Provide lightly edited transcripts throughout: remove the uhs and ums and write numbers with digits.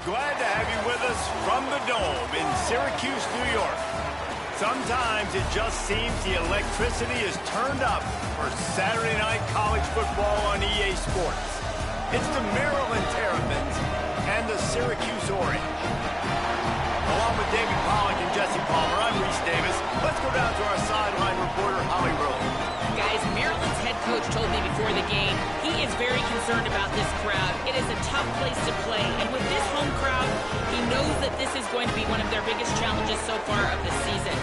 Glad to have you with us from the Dome in Syracuse, New York. Sometimes it just seems the electricity is turned up for Saturday night college football on EA Sports. It's the Maryland Terrapins and the Syracuse Orange. Along with David Pollack and Jesse Palmer, I'm Reese Davis. Let's go down to our sideline reporter, Holly Rowe. Guys, Maryland's head coach told me before the game he is very concerned about this crowd. It is a tough place to play, and with this home crowd, he knows that this is going to be one of their biggest challenges so far of the season.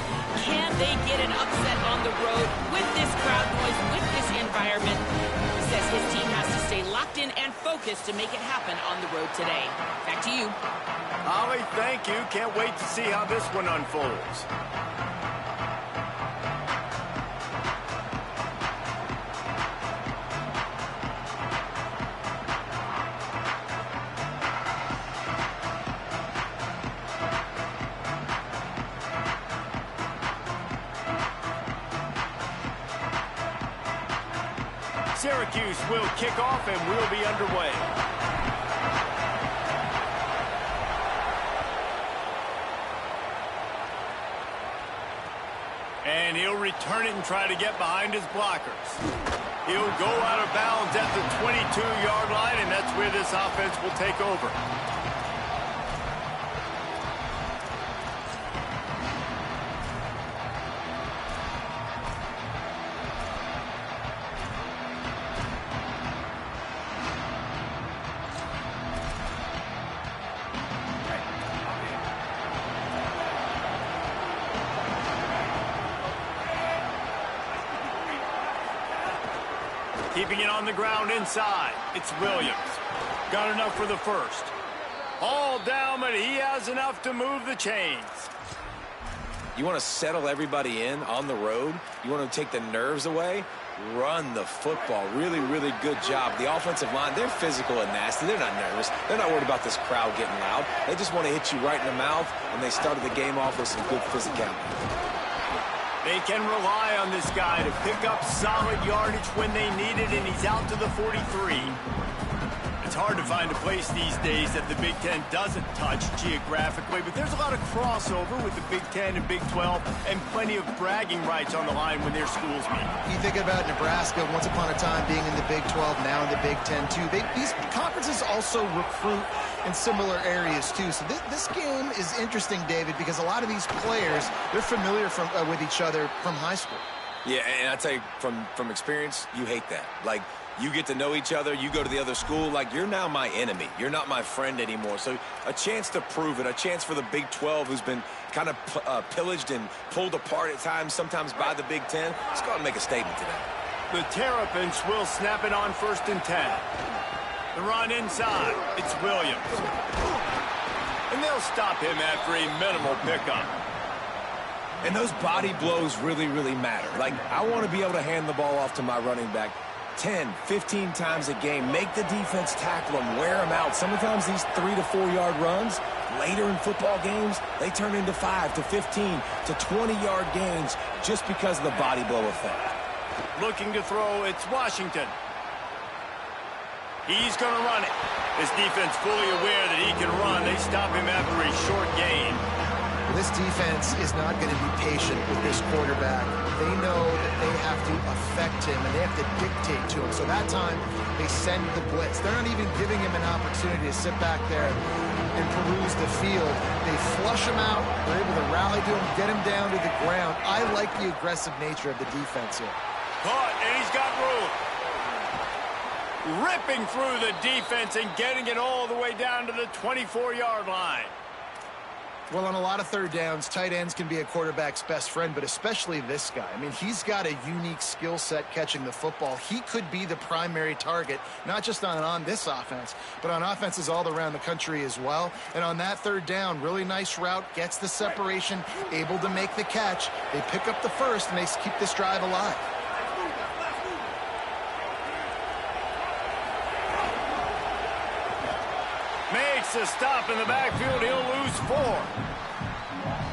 Can they get an upset on the road with this crowd noise, with this environment? He says his team has to stay locked in and focused to make it happen on the road today. Back to you. Holly, thank you. Can't wait to see how this one unfolds. Syracuse will kick off and we'll be underway. And he'll return it and try to get behind his blockers. He'll go out of bounds at the 22-yard line, and that's where this offense will take over. Keeping it on the ground inside. It's Williams. Got enough for the first. All down, but he has enough to move the chains. You want to settle everybody in on the road? You want to take the nerves away? Run the football. Really, really good job. The offensive line, they're physical and nasty. They're not nervous. They're not worried about this crowd getting loud. They just want to hit you right in the mouth, and they started the game off with some good physicality. They can rely on this guy to pick up solid yardage when they need it, and he's out to the 43. It's hard to find a place these days that the Big Ten doesn't touch geographically, but there's a lot of crossover with the Big Ten and Big 12 and plenty of bragging rights on the line when their schools meet. You think about Nebraska, once upon a time being in the Big 12, now in the Big 10 too. These conferences also recruit in similar areas too. So this game is interesting, David, because a lot of these players, they're familiar with each other from high school. Yeah, and I tell you, from experience, you hate that. Like, you get to know each other, you go to the other school, like, you're now my enemy. You're not my friend anymore. So a chance to prove it, a chance for the Big 12, who's been kind of pillaged and pulled apart at times, sometimes by the Big 10. Let's go out and make a statement today. The Terrapins will snap it on 1st and 10. The run inside. It's Williams. And they'll stop him after a minimal pickup. And those body blows really, really matter. Like, I want to be able to hand the ball off to my running back 10, 15 times a game. Make the defense tackle them, wear them out. Sometimes these 3 to 4 yard runs, later in football games, they turn into 5 to 15 to 20-yard gains just because of the body blow effect. Looking to throw, it's Washington. He's going to run it. This defense fully aware that he can run. They stop him after a short gain. This defense is not going to be patient with this quarterback. They know that they have to affect him, and they have to dictate to him. So that time, they send the blitz. They're not even giving him an opportunity to sit back there and peruse the field. They flush him out. They're able to rally to him, get him down to the ground. I like the aggressive nature of the defense here. Caught, and he's got room. Ripping through the defense and getting it all the way down to the 24-yard line. Well, on a lot of third downs, tight ends can be a quarterback's best friend, but especially this guy. I mean, he's got a unique skill set catching the football. He could be the primary target, not just on this offense, but on offenses all around the country as well. And on that third down, really nice route, gets the separation, able to make the catch. They pick up the first, and they keep this drive alive. Makes a stop in the backfield. He'll lose 4.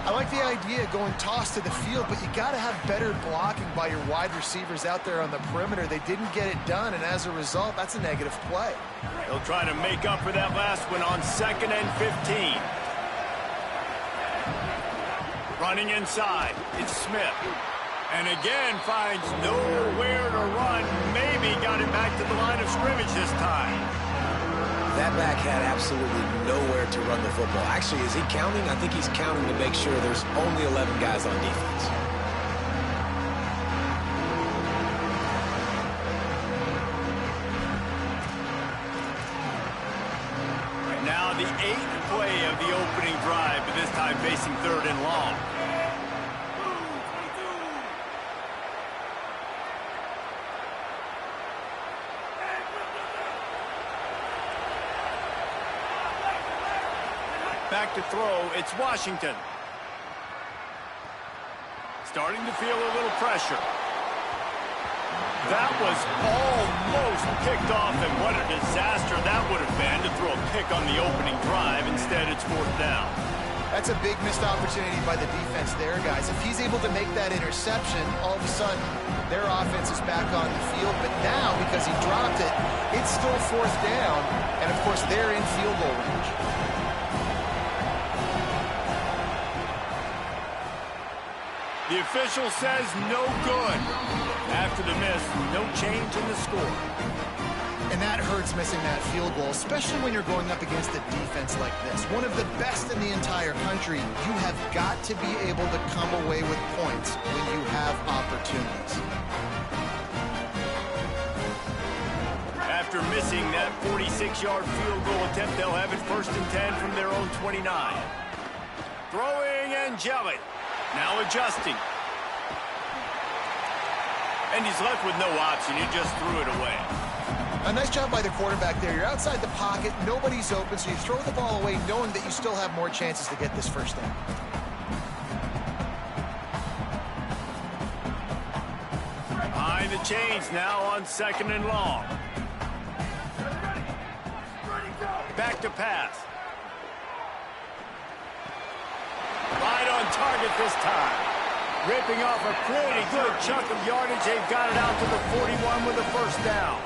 I like the idea of going toss to the field, but you got to have better blocking by your wide receivers out there on the perimeter. They didn't get it done, and as a result, that's a negative play. He'll try to make up for that last one on 2nd and 15. Running inside, it's Smith. And again finds nowhere to run. Maybe got it back to the line of scrimmage this time. That back had absolutely nowhere to run the football. Actually, is he counting? I think he's counting to make sure there's only 11 guys on defense. Right now, the 8th play of the opening drive, but this time facing 3rd and long. Back to throw, it's Washington. Starting to feel a little pressure. That was almost picked off, and what a disaster that would have been to throw a pick on the opening drive. Instead, it's 4th down. That's a big missed opportunity by the defense there, guys. If he's able to make that interception, all of a sudden, their offense is back on the field. But now, because he dropped it, it's still 4th down, and of course, they're in field goal range. The official says no good. After the miss, no change in the score. And that hurts, missing that field goal, especially when you're going up against a defense like this. One of the best in the entire country. You have got to be able to come away with points when you have opportunities. After missing that 46-yard field goal attempt, they'll have it 1st and 10 from their own 29. Throwing and jelly. Now adjusting. And he's left with no option. He just threw it away. A nice job by the quarterback there. You're outside the pocket. Nobody's open, so you throw the ball away knowing that you still have more chances to get this 1st down. Behind the chains now on 2nd and long. Back to pass. Right on target this time. Ripping off a pretty good chunk of yardage. They've got it out to the 41 with a 1st down.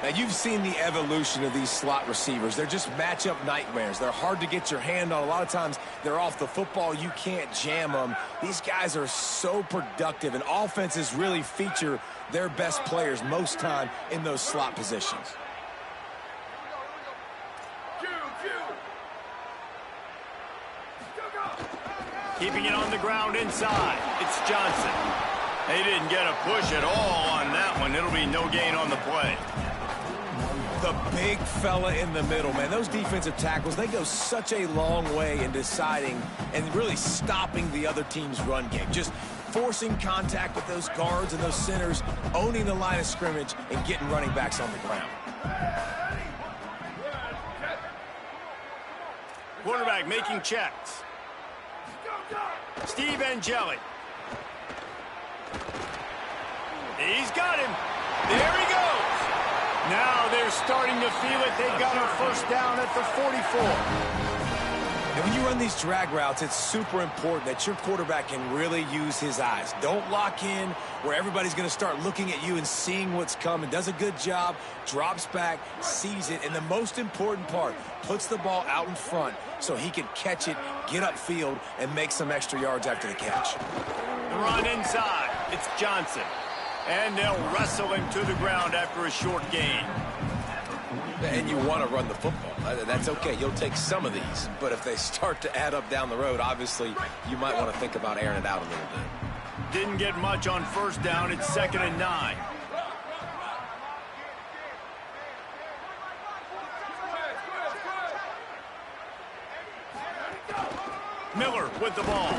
Now, you've seen the evolution of these slot receivers. They're just matchup nightmares. They're hard to get your hand on. A lot of times, they're off the football. You can't jam them. These guys are so productive, and offenses really feature their best players most time in those slot positions. Keeping it on the ground inside. It's Johnson. They didn't get a push at all on that one. It'll be no gain on the play. The big fella in the middle, man. Those defensive tackles, they go such a long way in deciding and really stopping the other team's run game. Just forcing contact with those guards and those centers, owning the line of scrimmage, and getting running backs on the ground. Quarterback making checks. Steve Angeli. He's got him. There he goes. Now they're starting to feel it. They've got a 1st down at the 44. And when you run these drag routes, it's super important that your quarterback can really use his eyes. Don't lock in where everybody's going to start looking at you and seeing what's coming. Does a good job, drops back, sees it, and the most important part, puts the ball out in front so he can catch it, get upfield, and make some extra yards after the catch. The run inside. It's Johnson. And they'll wrestle him to the ground after a short gain. And you want to run the football. That's okay. You'll take some of these. But if they start to add up down the road, obviously, you might want to think about airing it out a little bit. Didn't get much on 1st down. It's 2nd and 9. Miller with the ball.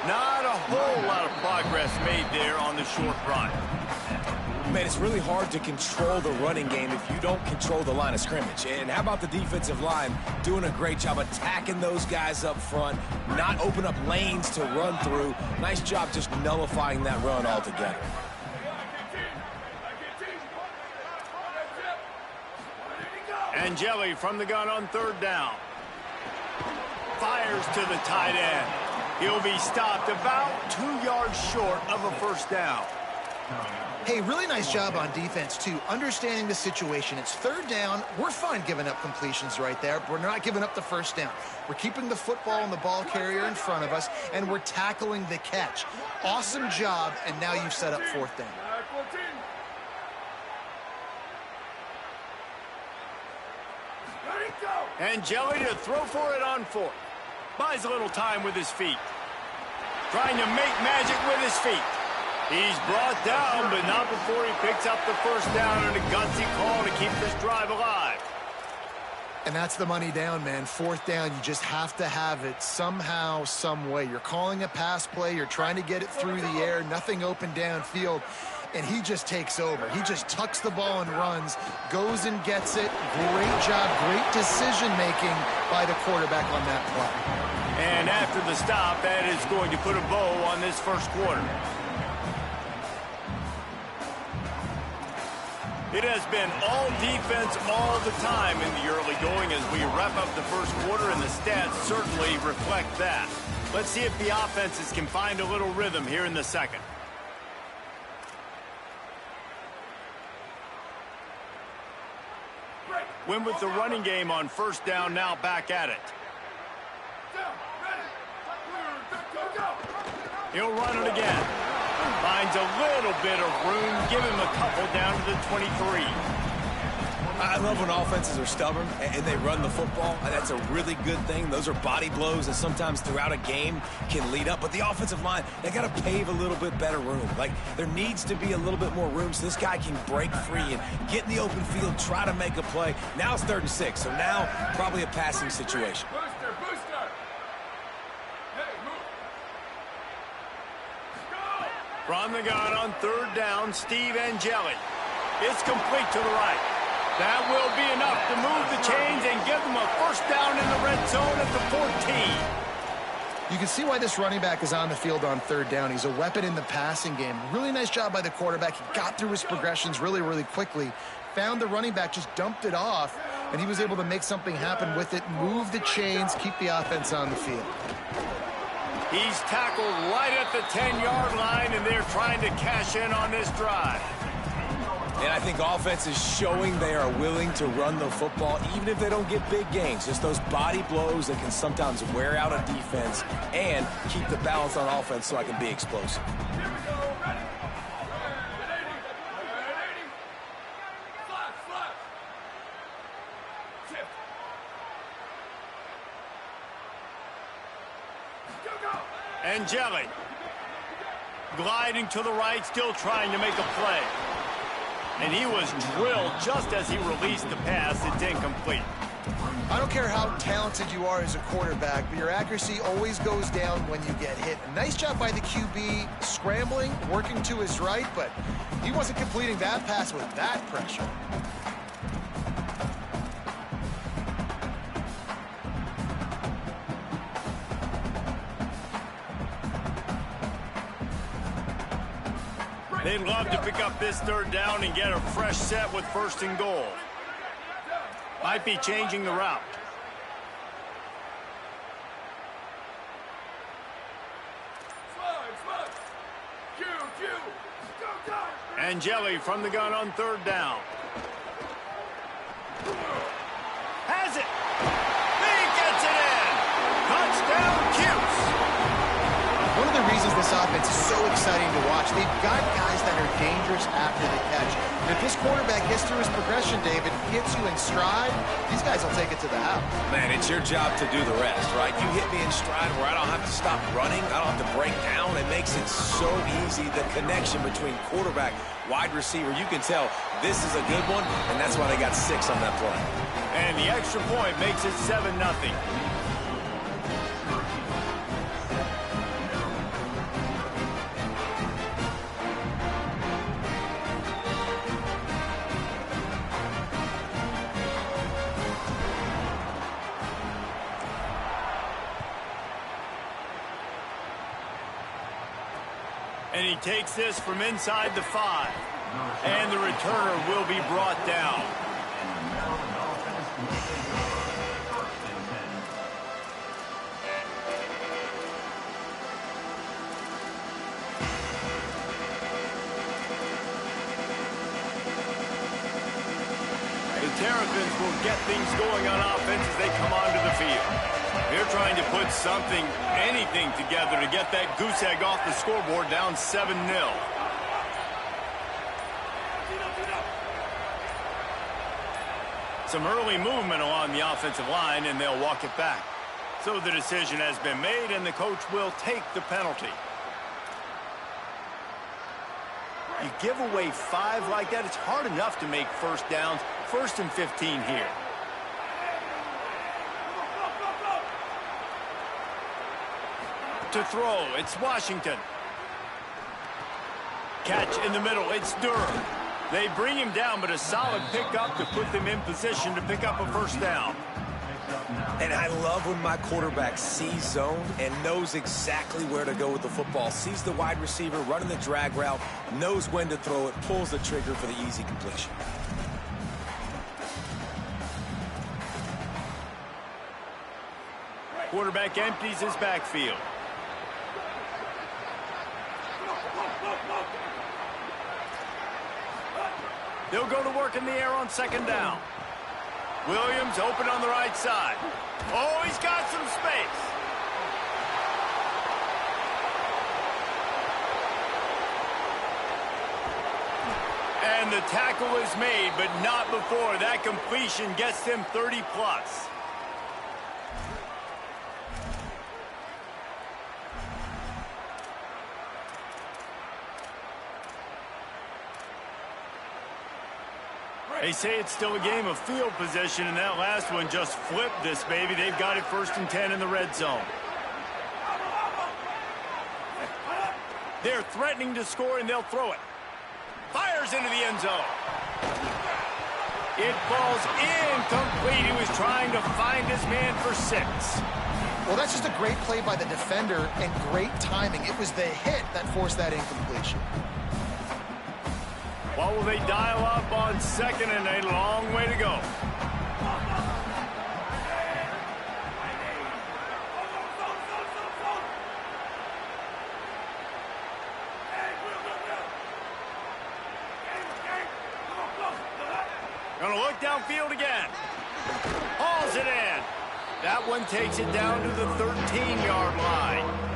Not a whole lot of progress made there on the short run. Man, it's really hard to control the running game if you don't control the line of scrimmage. And how about the defensive line doing a great job attacking those guys up front, not open up lanes to run through. Nice job just nullifying that run altogether. Angeli from the gun on 3rd down. fires to the tight end. He'll be stopped about 2 yards short of a first down. Hey, really nice job on defense, too, understanding the situation. It's third down. We're fine giving up completions right there, but we're not giving up the first down. We're keeping the football and the ball carrier in front of us, and we're tackling the catch. Awesome job, and now you've set up fourth down. And Jelly to throw for it on fourth. Buys a little time with his feet. Trying to make magic with his feet. He's brought down, but not before he picks up the first down and a gutsy call to keep this drive alive. And that's the money down, man. Fourth down, you just have to have it somehow, some way. You're calling a pass play. You're trying to get it through the air. Nothing open downfield. And he just takes over. He just tucks the ball and runs, goes and gets it. Great job, great decision-making by the quarterback on that play. And after the stop, that is going to put a bow on this first quarter. It has been all defense all the time in the early going as we wrap up the first quarter, and the stats certainly reflect that. Let's see if the offenses can find a little rhythm here in the second. Win with the running game on first down, now back at it. He'll run it again. Finds a little bit of room. Give him a couple down to the 23. I love when offenses are stubborn and they run the football. That's a really good thing. Those are body blows that sometimes throughout a game can lead up. But the offensive line, they got to pave a little bit better room. Like, there needs to be a little bit more room so this guy can break free and get in the open field, try to make a play. Now it's 3rd and 6, so now probably a passing situation. From the gun on 3rd down, Steve Angeli. It's complete to the right. That will be enough to move the chains and give them a first down in the red zone at the 14. You can see why this running back is on the field on 3rd down. He's a weapon in the passing game. Really nice job by the quarterback. He got through his progressions really, really quickly. Found the running back, just dumped it off, and he was able to make something happen with it, move the chains, keep the offense on the field. He's tackled right at the 10-yard line, and they're trying to cash in on this drive. And I think offense is showing they are willing to run the football, even if they don't get big gains. Just those body blows that can sometimes wear out a defense and keep the balance on offense so I can be explosive. Angeli gliding to the right, still trying to make a play. And he was drilled just as he released the pass. It's incomplete. I don't care how talented you are as a quarterback, but your accuracy always goes down when you get hit. A nice job by the QB scrambling, working to his right, but he wasn't completing that pass with that pressure. They'd love to pick up this 3rd down and get a fresh set with 1st and goal. Might be changing the route. Angeli from the gun on 3rd down. Has it. He gets it in. Touchdown, Cuse. One of the reasons this offense is so exciting to watch, they've got guys that are dangerous after the catch. And if this quarterback gets through his progression, David, hits you in stride, these guys will take it to the house. Man, it's your job to do the rest, right? You hit me in stride where I don't have to stop running. I don't have to break down. It makes it so easy. The connection between quarterback, wide receiver, you can tell this is a good one, and that's why they got 6 on that play. And the extra point makes it 7-0. And he takes this from inside the 5. And the returner will be brought down. Terrapins will get things going on offense as they come onto the field. They're trying to put something, anything together to get that goose egg off the scoreboard down 7-0. Some early movement along the offensive line, and they'll walk it back. So the decision has been made, and the coach will take the penalty. You give away 5 like that, it's hard enough to make first downs. 1st and 15 here. To throw, it's Washington. Catch in the middle, it's Durham. They bring him down, but a solid pickup to put them in position to pick up a first down. And I love when my quarterback sees zone and knows exactly where to go with the football. Sees the wide receiver running the drag route, knows when to throw it, pulls the trigger for the easy completion. Quarterback empties his backfield. They'll go to work in the air on 2nd down. Williams open on the right side. Oh, he's got some space. And the tackle is made, but not before that completion gets them 30+. They say it's still a game of field position, and that last one just flipped this baby. They've got it 1st and 10 in the red zone. They're threatening to score, and they'll throw it. Fires into the end zone. It falls incomplete. He was trying to find his man for 6. Well, that's just a great play by the defender and great timing. It was the hit that forced that incompletion. What will they dial up on 2nd and a long way to go? Gonna look downfield again. Hauls it in. That one takes it down to the 13-yard line.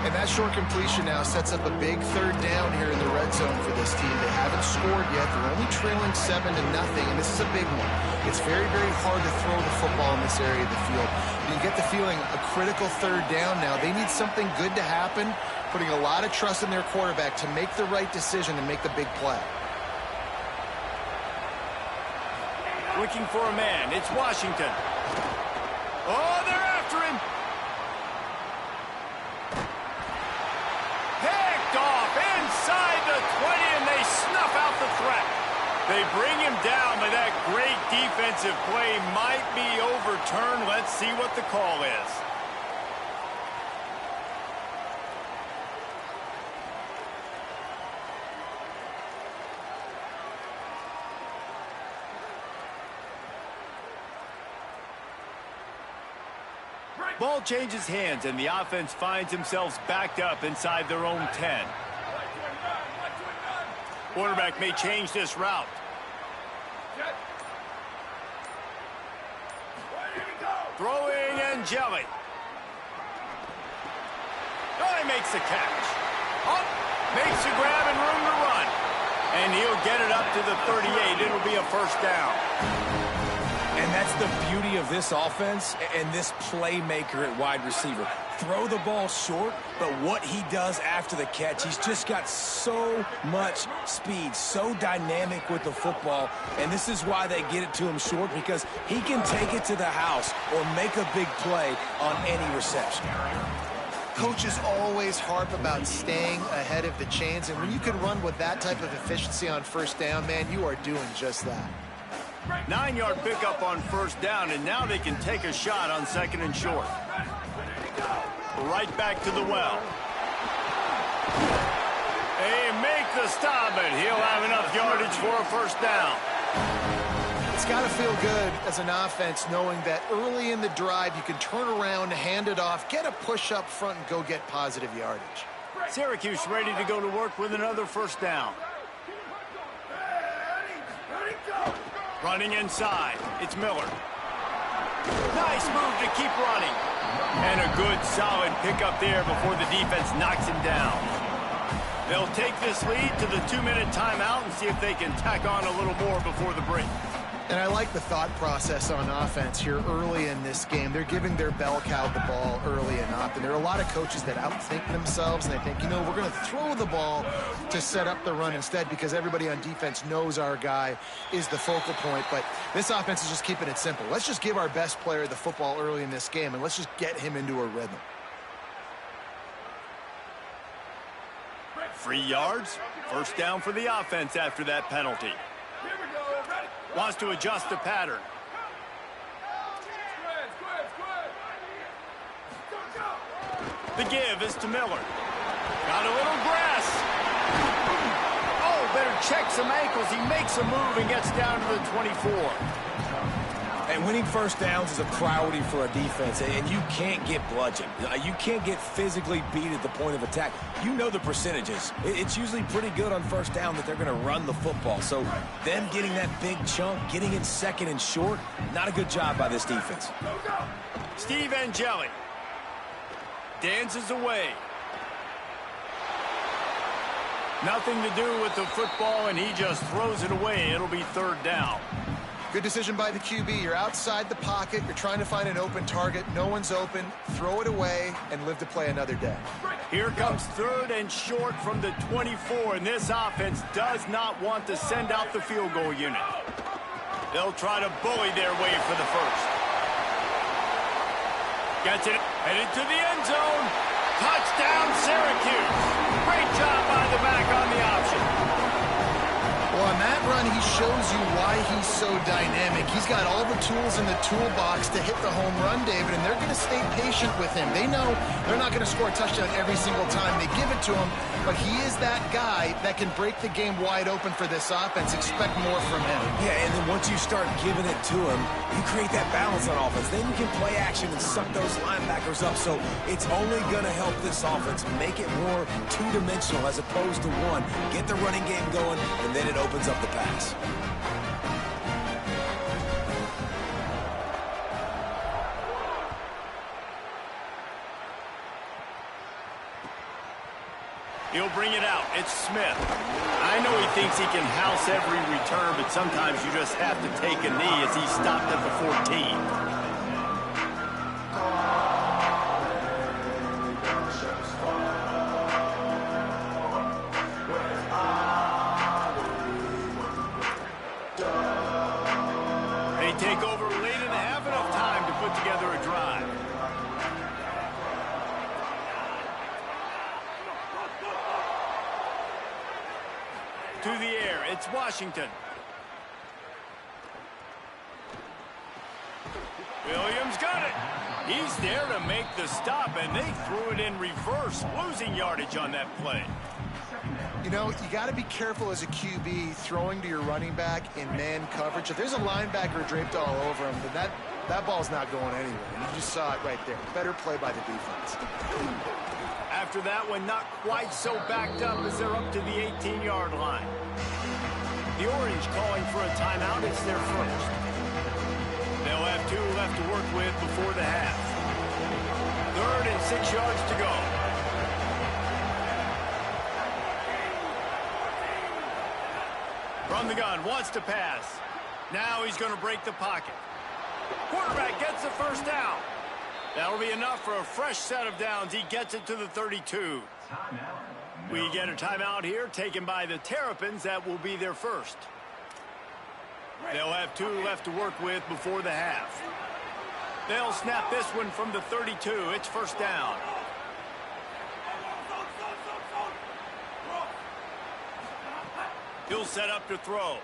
And that short completion now sets up a big 3rd down here in the red zone for this team. They haven't scored yet. They're only trailing 7-0, and this is a big one. It's very, very hard to throw the football in this area of the field. You get the feeling a critical 3rd down now. They need something good to happen, putting a lot of trust in their quarterback to make the right decision and make the big play. Looking for a man. It's Washington. Oh, they're after him. Inside the 20, and they snuff out the threat. They bring him down, but that great defensive play might be overturned. Let's see what the call is. Ball changes hands, and the offense finds themselves backed up inside their own 10. Quarterback may change this route. Throwing Angeli. Oh, he makes the catch. Up, makes the grab and room to run. And he'll get it up to the 38. It'll be a first down. And that's the beauty of this offense and this playmaker at wide receiver. Throw the ball short, but what he does after the catch, he's just got so much speed, so dynamic with the football, and this is why they get it to him short, because he can take it to the house or make a big play on any reception. Coaches always harp about staying ahead of the chains, and when you can run with that type of efficiency on 1st down, man, you are doing just that. 9-yard pickup on 1st down, and now they can take a shot on 2nd and short. Right back to the well. They make the stop, but he'll have enough yardage for a first down. It's got to feel good as an offense knowing that early in the drive you can turn around, hand it off, get a push up front, and go get positive yardage. Syracuse ready to go to work with another first down. Running inside. It's Miller. Nice move to keep running. And a good, solid pickup there before the defense knocks him down. They'll take this lead to the 2-minute timeout and see if they can tack on a little more before the break. And I like the thought process on offense here early in this game. They're giving their bell cow the ball early and often. There are a lot of coaches that outthink themselves, and they think, we're going to throw the ball to set up the run instead because everybody on defense knows our guy is the focal point. But this offense is just keeping it simple. Let's just give our best player the football early in this game, and let's just get him into a rhythm. 3 yards. First down for the offense after that penalty. Wants to adjust the pattern. The give is to Miller. Got a little grass. Oh, better check some ankles. He makes a move and gets down to the 24. And winning first downs is a priority for a defense, and you can't get bludgeoned. You can't get physically beat at the point of attack. You know the percentages. It's usually pretty good on first down that they're going to run the football. So them getting that big chunk, getting in second and short, not a good job by this defense. Steve Angeli dances away. Nothing to do with the football, and he just throws it away. It'll be third down. Good decision by the QB. You're outside the pocket. You're trying to find an open target. No one's open. Throw it away and live to play another day. Here comes third and short from the 24, and this offense does not want to send out the field goal unit. They'll try to bully their way for the first. Gets it, headed to the end zone. Touchdown, Syracuse. Great job by the back on the option. Well, on that run, he shows you why he's so dynamic. He's got all the tools in the toolbox to hit the home run, David, and they're going to stay patient with him. They know they're not going to score a touchdown every single time they give it to him, but he is that guy that can break the game wide open for this offense. Expect more from him. Yeah, and then once you start giving it to him, you create that balance on offense. Then you can play action and suck those linebackers up. So it's only going to help this offense make it more two-dimensional as opposed to one. Get the running game going, and then it opens up the pass. He'll bring it out. It's Smith. I know he thinks he can house every return, but sometimes you just have to take a knee as he stopped at the 14. Take over late in the half, enough time to put together a drive. To the air, it's Washington. Williams got it. He's there to make the stop, and they threw it in reverse, losing yardage on that play. You got to be careful as a QB throwing to your running back in man coverage. If there's a linebacker draped all over him, then that ball's not going anywhere. You just saw it right there. Better play by the defense. After that one, not quite so backed up as they're up to the 18-yard line. The Orange calling for a timeout. It's their first. They'll have 2 left to work with before the half. 3rd and 6 yards to go. From the gun, wants to pass. Now he's going to break the pocket. Quarterback gets the first down. That'll be enough for a fresh set of downs. He gets it to the 32. We get a timeout here taken by the Terrapins. That will be their first. They'll have 2 left to work with before the half. They'll snap this one from the 32. It's first down. He'll set up to throw.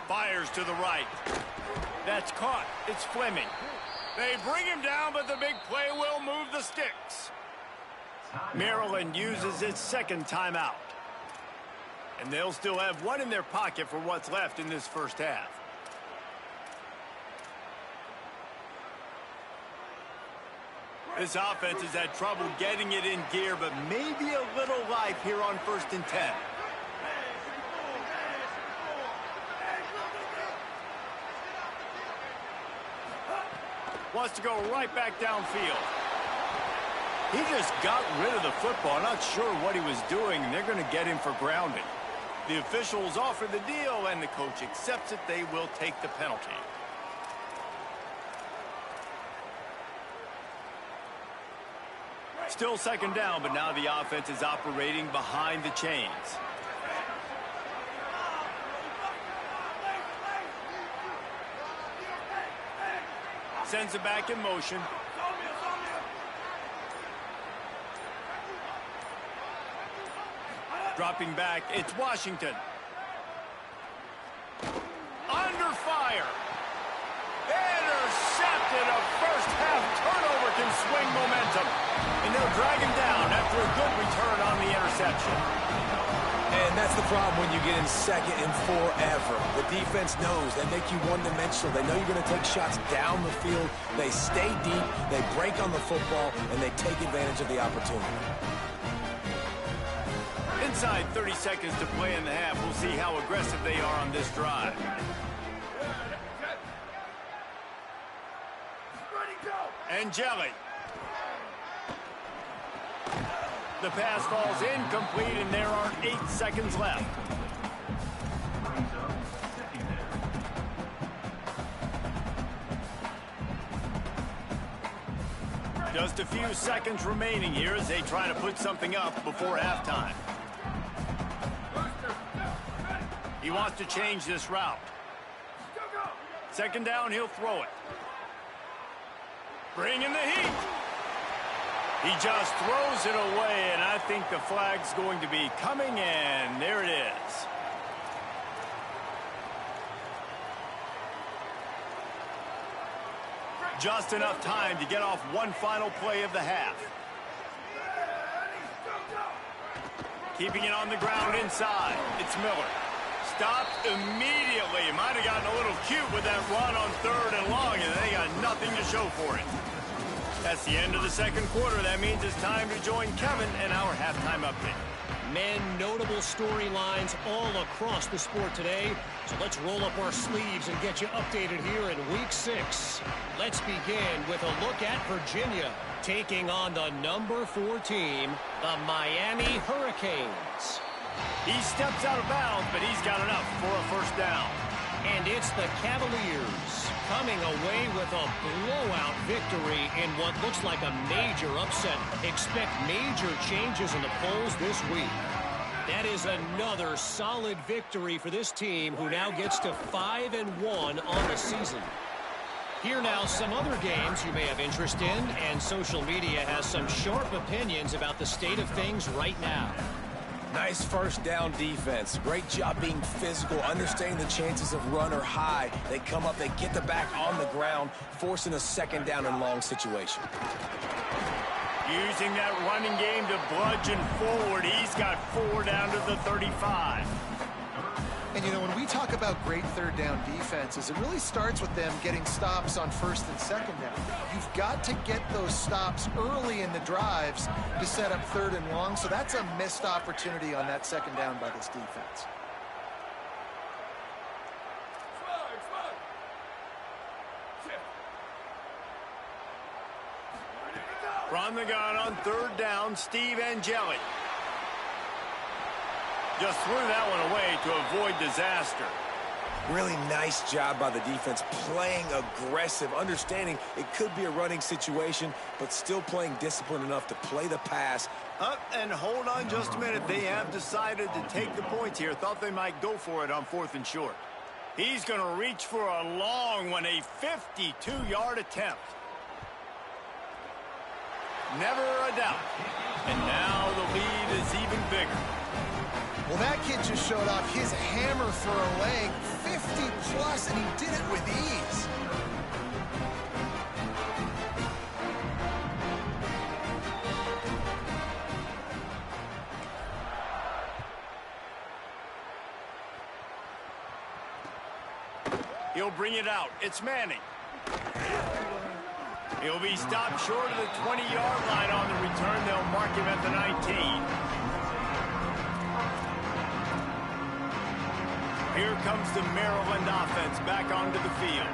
Fires to the right. That's caught. It's Fleming. They bring him down, but the big play will move the sticks. Maryland uses its second timeout. And they'll still have 1 in their pocket for what's left in this first half. This offense has had trouble getting it in gear, but maybe a little life here on 1st and 10. Wants to go right back downfield. He just got rid of the football. Not sure what he was doing, and they're going to get him for grounding. The officials offer the deal, and the coach accepts it. They will take the penalty. Still second down, but now the offense is operating behind the chains. Sends it back in motion. Dropping back, it's Washington. Under fire. Intercepted. A first half turnover can swing momentum. And they'll drag him down after a good return on the interception. And that's the problem when you get in second and forever. The defense knows they make you one-dimensional. They know you're going to take shots down the field. They stay deep, they break on the football, and they take advantage of the opportunity. Inside 30 seconds to play in the half. We'll see how aggressive they are on this drive. Angeli. The pass falls incomplete, and there are 8 seconds left. Just a few seconds remaining here as they try to put something up before halftime. He wants to change this route. Second down, he'll throw it. Bring in the heat. He just throws it away, and I think the flag's going to be coming, and there it is. Just enough time to get off one final play of the half. Keeping it on the ground inside. It's Miller. Stopped immediately. Might have gotten a little cute with that run on 3rd and long, and they got nothing to show for it. That's the end of the second quarter. That means it's time to join Kevin and our halftime update. Men, notable storylines all across the sport today. So let's roll up our sleeves and get you updated here in Week 6. Let's begin with a look at Virginia taking on the number 4 team, the Miami Hurricanes. He steps out of bounds, but he's got enough for a first down. And it's the Cavaliers coming away with a blowout victory in what looks like a major upset. Expect major changes in the polls this week. That is another solid victory for this team, who now gets to 5-1 on the season. Here now, some other games you may have interest in, and social media has some sharp opinions about the state of things right now. Nice first down defense. Great job being physical, understanding the chances of run are high. They come up, they get the back on the ground, forcing a second down and long situation. Using that running game to bludgeon forward. He's got 4 down to the 35. And, you know, when we talk about great third down defenses, it really starts with them getting stops on first and second down. You've got to get those stops early in the drives to set up 3rd and long, so that's a missed opportunity on that second down by this defense. From the gun on 3rd down, Steve Angeli. Just threw that one away to avoid disaster. Really nice job by the defense, playing aggressive, understanding it could be a running situation, but still playing disciplined enough to play the pass. Up and hold on just a minute. They have decided to take the points here. Thought they might go for it on 4th and short. He's going to reach for a long one, a 52-yard attempt. Never a doubt. And now the lead is even bigger. Well, that kid just showed off his hammer for a leg, 50-plus, and he did it with ease. He'll bring it out. It's Manning. He'll be stopped short of the 20-yard line on the return. They'll mark him at the 19. Here comes the Maryland offense back onto the field.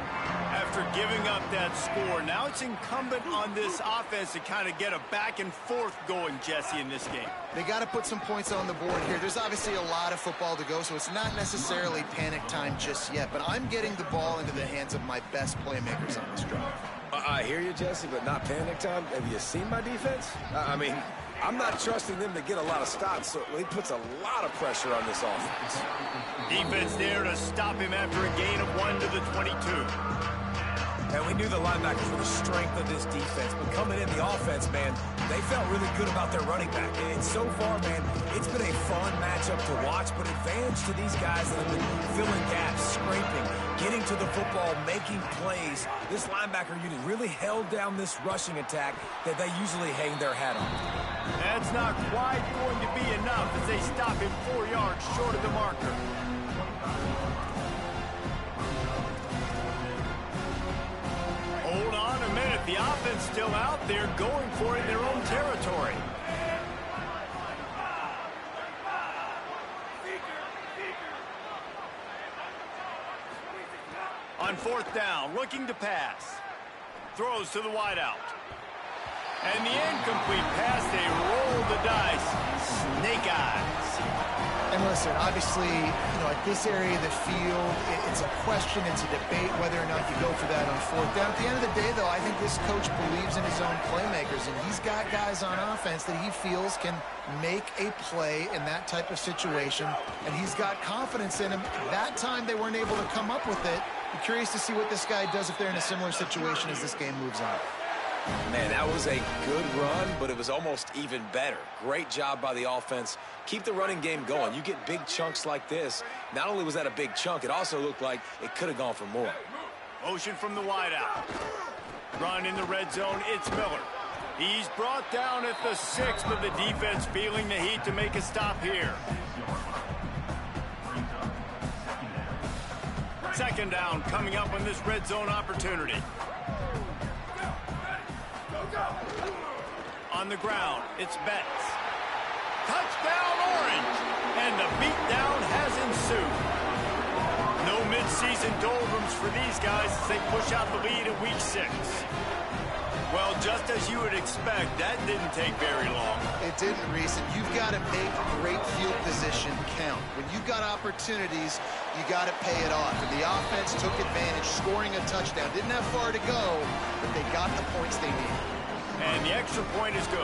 At After giving up that score, now it's incumbent on this offense to kind of get a back and forth going, Jesse, in this game. They got to put some points on the board here. There's obviously a lot of football to go, so it's not necessarily panic time just yet, but I'm getting the ball into the hands of my best playmakers on this drive. I hear you, Jesse, but not panic time. Have you seen my defense? I mean, I'm not trusting them to get a lot of stops, so it puts a lot of pressure on this offense. Defense there to stop him after a gain of 1 to the 22. And we knew the linebackers were the strength of this defense, but coming in the offense, man, they felt really good about their running back. And so far, man, it's been a fun matchup to watch, but advantage to these guys that have been filling gaps, scraping, getting to the football, making plays. This linebacker unit really held down this rushing attack that they usually hang their hat on. That's not quite going to be enough as they stop him 4 yards short of the marker. Hold on a minute. The offense still out there going for it in their own territory. On 4th down, looking to pass. Throws to the wideout. And the incomplete pass, they roll the dice. Snake eyes. And listen, obviously, at this area of the field, it's a question, it's a debate whether or not you go for that on 4th down. At the end of the day, though, I think this coach believes in his own playmakers, and he's got guys on offense that he feels can make a play in that type of situation, and he's got confidence in him. That time they weren't able to come up with it. I'm curious to see what this guy does if they're in a similar situation as this game moves on. Man, that was a good run, but it was almost even better. Great job by the offense. Keep the running game going. You get big chunks like this. Not only was that a big chunk, it also looked like it could have gone for more. Motion from the wideout. Run in the red zone, it's Miller. He's brought down at the 6, but the defense feeling the heat to make a stop here. 2nd down coming up on this red zone opportunity. On the ground, it's Betts. Touchdown, Orange! And the beatdown has ensued. No midseason doldrums for these guys as they push out the lead at week 6. Well, just as you would expect, that didn't take very long. It didn't, Reese, and you've got to make great field position count. When you've got opportunities, you got to pay it off. And the offense took advantage, scoring a touchdown. Didn't have far to go, but they got the points they needed. And the extra point is good.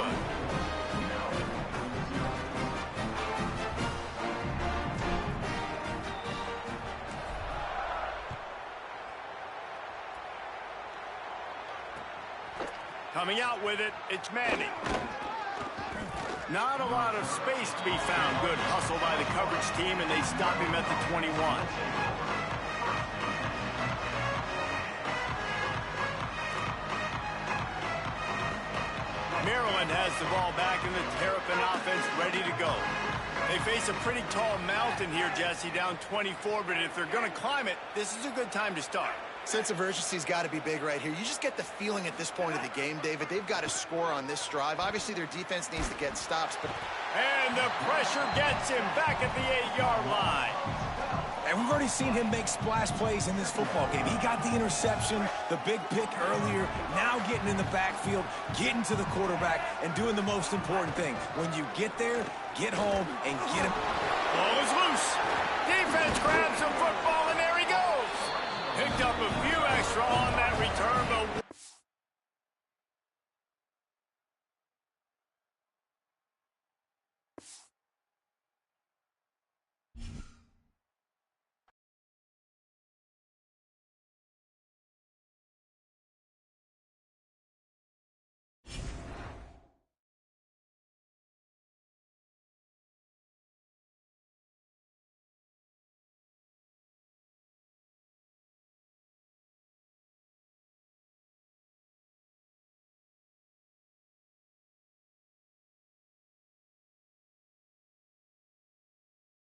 Coming out with it, it's Manning. Not a lot of space to be found. Good hustle by the coverage team, and they stop him at the 21. Maryland has the ball back in the Terrapin offense ready to go. They face a pretty tall mountain here, Jesse, down 24, but if they're going to climb it, this is a good time to start. Sense of urgency's got to be big right here. You just get the feeling at this point of the game, David, they've got to score on this drive. Obviously, their defense needs to get stops, but... And the pressure gets him back at the 8-yard line. And we've already seen him make splash plays in this football game. He got the interception, the big pick earlier, now getting in the backfield, getting to the quarterback, and doing the most important thing. When you get there, get home and get him.